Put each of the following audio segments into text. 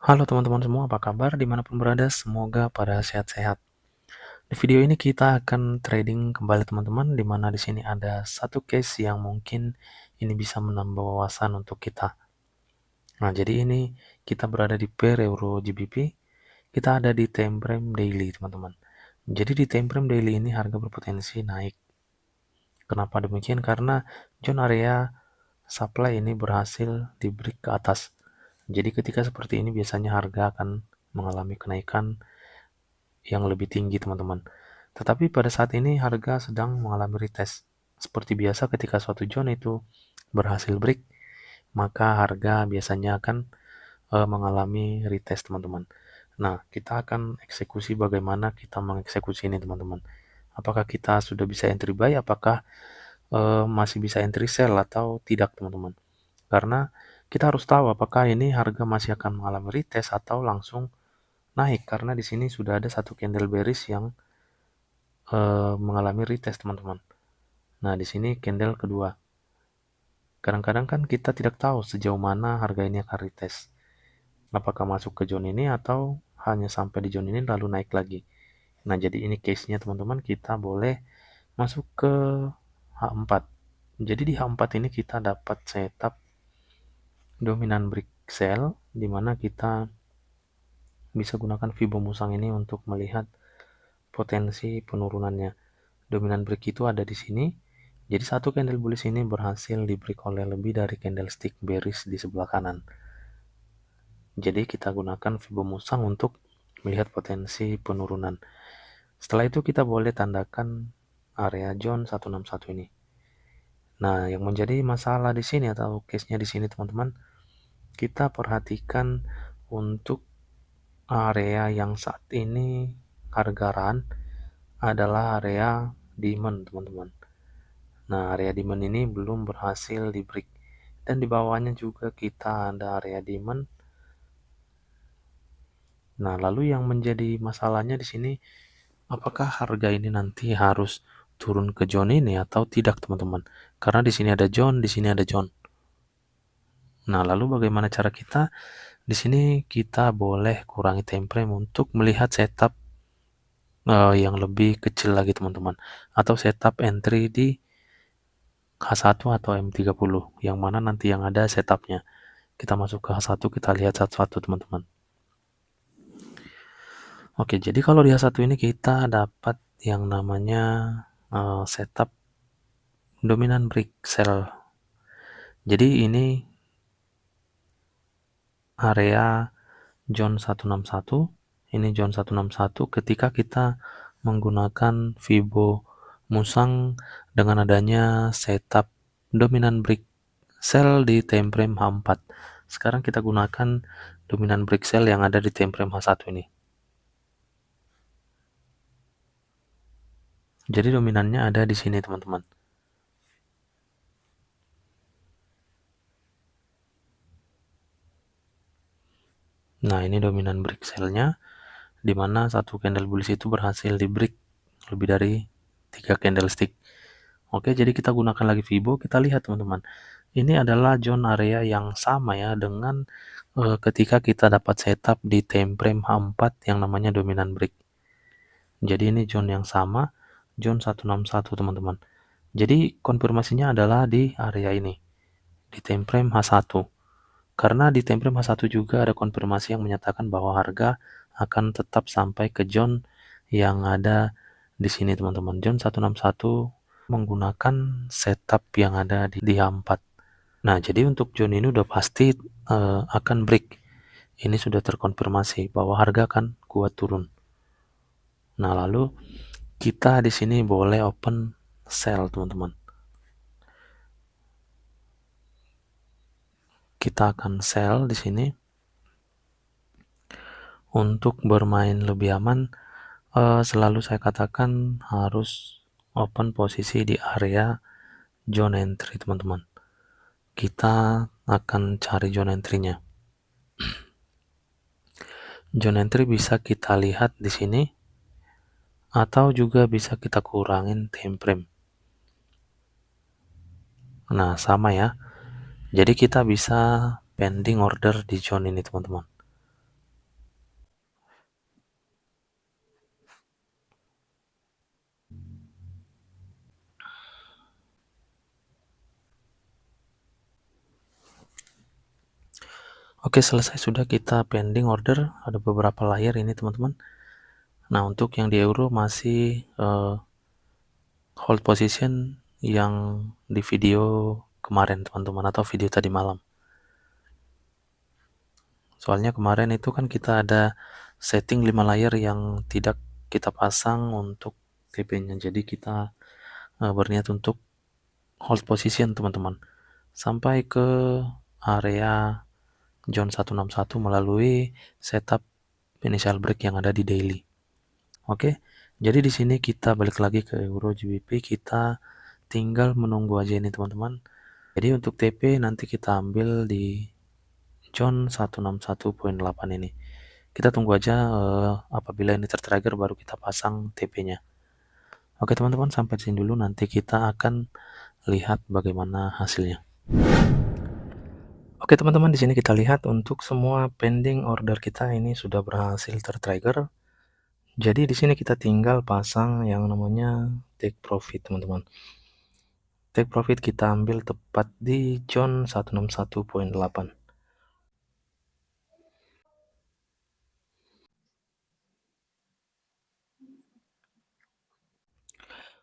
Halo teman-teman semua, apa kabar dimanapun berada? Semoga pada sehat-sehat. Di video ini kita akan trading kembali teman-teman, di mana di sini ada satu case yang mungkin ini bisa menambah wawasan untuk kita. Nah, jadi ini kita berada di pair Euro GBP, kita ada di time frame daily teman-teman. Jadi di time frame daily ini harga berpotensi naik. Kenapa demikian? Karena zone area supply ini berhasil di break ke atas. Jadi ketika seperti ini biasanya harga akan mengalami kenaikan yang lebih tinggi teman-teman. Tetapi pada saat ini harga sedang mengalami retest. Seperti biasa ketika suatu zone itu berhasil break, maka harga biasanya akan mengalami retest teman-teman. Nah, kita akan eksekusi bagaimana kita mengeksekusi ini teman-teman. Apakah kita sudah bisa entry buy, apakah masih bisa entry sell atau tidak teman-teman. Karena kita harus tahu apakah ini harga masih akan mengalami retest atau langsung naik, karena di sini sudah ada satu candle bearish yang mengalami retest teman-teman. Nah, di sini candle kedua. Kadang-kadang kan kita tidak tahu sejauh mana harga ini akan retest. Apakah masuk ke zone ini atau hanya sampai di zone ini lalu naik lagi. Nah, jadi ini case-nya teman-teman, kita boleh masuk ke H4. Jadi di H4 ini kita dapat setup dominan break sell, di mana kita bisa gunakan Fibo Musang ini untuk melihat potensi penurunannya. Dominan break itu ada di sini. Jadi satu candle bullish ini berhasil di break oleh lebih dari candlestick bearish di sebelah kanan. Jadi kita gunakan Fibo Musang untuk melihat potensi penurunan. Setelah itu kita boleh tandakan area zone 161 ini. Nah, yang menjadi masalah di sini atau case-nya di sini teman-teman, kita perhatikan untuk area yang saat ini harga run adalah area demand teman-teman. Nah, area demand ini belum berhasil di break. Dan di bawahnya juga kita ada area demand. Nah, lalu yang menjadi masalahnya di sini, apakah harga ini nanti harus turun ke zone ini atau tidak, teman-teman? Karena di sini ada zone, di sini ada zone. Nah, lalu bagaimana cara kita? Di sini kita boleh kurangi time frame untuk melihat setup yang lebih kecil lagi, teman-teman. Atau setup entry di H1 atau M30, yang mana nanti yang ada setupnya. Kita masuk ke H1, kita lihat satu-satu teman-teman. Oke, jadi kalau di H1 ini kita dapat yang namanya setup dominan break sell. Jadi ini area zone 161, ini zone 161 ketika kita menggunakan Fibo Musang dengan adanya setup dominan break sell di time frame H4. Sekarang kita gunakan dominan break sell yang ada di time frame H1 ini. Jadi dominannya ada di sini teman-teman. Nah, ini dominan break sell-nya, di mana satu candle bullish itu berhasil di break lebih dari 3 candlestick. Oke, jadi kita gunakan lagi Fibo, kita lihat teman-teman. Ini adalah zone area yang sama ya dengan ketika kita dapat setup di time frame H4 yang namanya dominan break. Jadi ini zone yang sama, zone 161 teman-teman. Jadi konfirmasinya adalah di area ini, di time frame H1. Karena di time frame H1 juga ada konfirmasi yang menyatakan bahwa harga akan tetap sampai ke zone yang ada di sini teman-teman. Zone 161 menggunakan setup yang ada di H4. Nah, jadi untuk zone ini udah pasti akan break. Ini sudah terkonfirmasi bahwa harga akan kuat turun. Nah, lalu kita di sini boleh open sell, teman-teman. Kita akan sell di sini. Untuk bermain lebih aman, selalu saya katakan harus open posisi di area zone entry, teman-teman. Kita akan cari zone entry-nya. Zone entry bisa kita lihat di sini, atau juga bisa kita kurangin time frame. Nah, sama ya. Jadi kita bisa pending order di zone ini, teman-teman. Oke, selesai sudah kita pending order, ada beberapa layar ini teman-teman. Nah, untuk yang di euro masih hold position yang di video kemarin teman-teman, atau video tadi malam. Soalnya kemarin itu kan kita ada setting 5 layar yang tidak kita pasang untuk TP-nya. Jadi kita berniat untuk hold position teman-teman sampai ke area John 161 melalui setup initial break yang ada di daily. Oke, jadi di sini kita balik lagi ke Euro GBP, kita tinggal menunggu aja ini teman-teman. Jadi untuk TP nanti kita ambil di John 161.8 ini. Kita tunggu aja apabila ini tertrigger baru kita pasang TP-nya. Oke teman-teman, sampai sini dulu, nanti kita akan lihat bagaimana hasilnya. Oke teman-teman, di sini kita lihat untuk semua pending order kita ini sudah berhasil tertrigger. Jadi di sini kita tinggal pasang yang namanya take profit teman-teman. Take profit kita ambil tepat di John 161.8.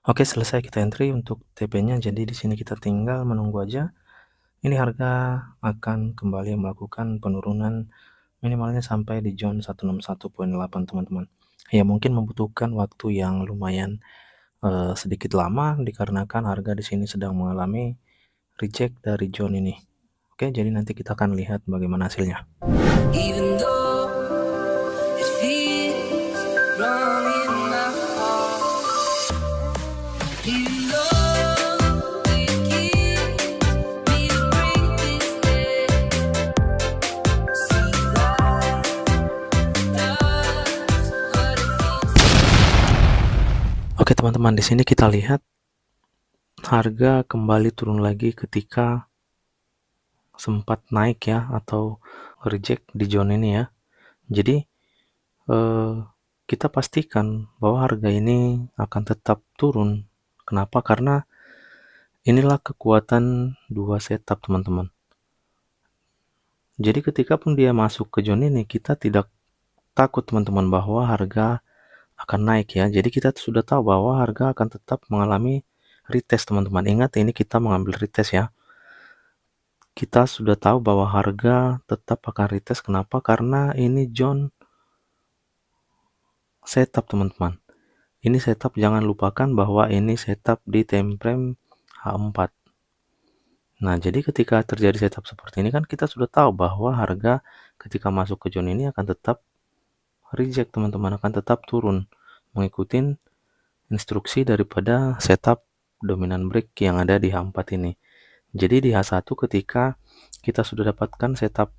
Oke, selesai kita entry untuk TP-nya. Jadi di sini kita tinggal menunggu aja. Ini harga akan kembali melakukan penurunan minimalnya sampai di John 161.8 teman-teman. Ya mungkin membutuhkan waktu yang lumayan sedikit lama dikarenakan harga di sini sedang mengalami reject dari John ini. Oke, jadi nanti kita akan lihat bagaimana hasilnya. Even though it feels wrong in my heart, you know it gives me to breathe this day. See life does what it feels. Oke teman-teman, di sini kita lihat harga kembali turun lagi ketika sempat naik ya, atau reject di zone ini ya. Jadi kita pastikan bahwa harga ini akan tetap turun. Kenapa? Karena inilah kekuatan dua setup teman-teman. Jadi ketika pun dia masuk ke zone ini, kita tidak takut teman-teman bahwa harga akan naik ya. Jadi kita sudah tahu bahwa harga akan tetap mengalami retest teman-teman. Ingat, ini kita mengambil retest ya. Kita sudah tahu bahwa harga tetap akan retest. Kenapa? Karena ini zone setup teman-teman. Ini setup, jangan lupakan bahwa ini setup di time frame H4. Nah, jadi ketika terjadi setup seperti ini kan kita sudah tahu bahwa harga ketika masuk ke zone ini akan tetap reject teman-teman, akan tetap turun mengikuti instruksi daripada setup dominant break yang ada di H4 ini. Jadi di H1 ketika kita sudah dapatkan setup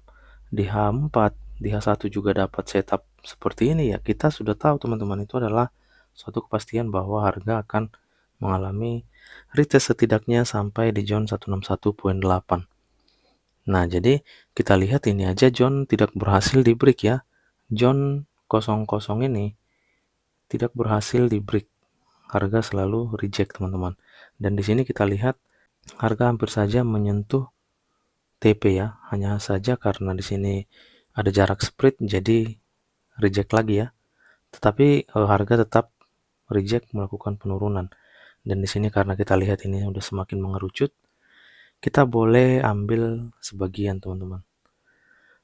di H4, di H1 juga dapat setup seperti ini ya, kita sudah tahu teman-teman, itu adalah suatu kepastian bahwa harga akan mengalami retest setidaknya sampai di zone 161.8. Nah, jadi kita lihat ini aja zone tidak berhasil di break ya. Zone 00 ini tidak berhasil di break. Harga selalu reject teman-teman. Dan di sini kita lihat harga hampir saja menyentuh TP ya. Hanya saja karena di sini ada jarak spread jadi reject lagi ya. Tetapi harga tetap reject melakukan penurunan. Dan di sini karena kita lihat ini udah semakin mengerucut, kita boleh ambil sebagian teman-teman.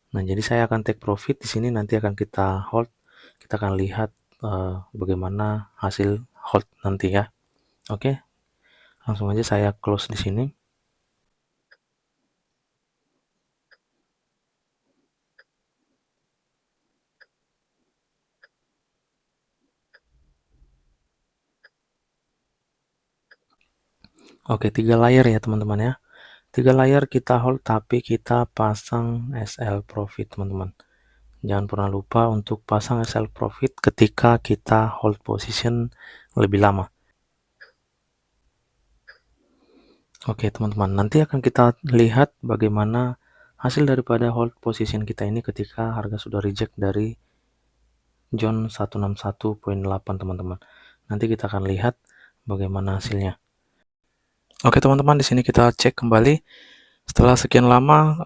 Nah, jadi saya akan take profit di sini, nanti akan kita hold. Kita akan lihat bagaimana hasil hold nanti ya. Oke. Langsung aja saya close di sini. Oke, 3 layar ya teman-teman ya. 3 layar kita hold, tapi kita pasang SL profit teman-teman. Jangan pernah lupa untuk pasang SL profit ketika kita hold position lebih lama. Oke teman-teman, nanti akan kita lihat bagaimana hasil daripada hold position kita ini ketika harga sudah reject dari John 161.8 teman-teman. Nanti kita akan lihat bagaimana hasilnya. Oke teman-teman, di sini kita cek kembali setelah sekian lama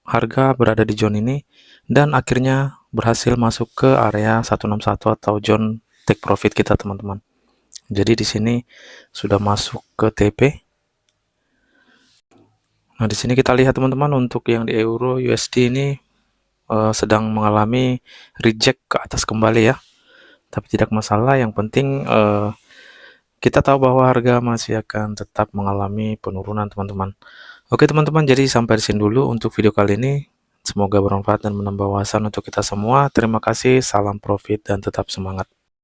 harga berada di zone ini dan akhirnya berhasil masuk ke area 161 atau zone take profit kita, teman-teman. Jadi di sini sudah masuk ke TP. Nah, di sini kita lihat, teman-teman, untuk yang di euro USD ini sedang mengalami reject ke atas kembali ya. Tapi tidak masalah, yang penting kita tahu bahwa harga masih akan tetap mengalami penurunan, teman-teman. Oke, teman-teman, jadi sampai di sini dulu untuk video kali ini. Semoga bermanfaat dan menambah wawasan untuk kita semua. Terima kasih, salam profit dan tetap semangat.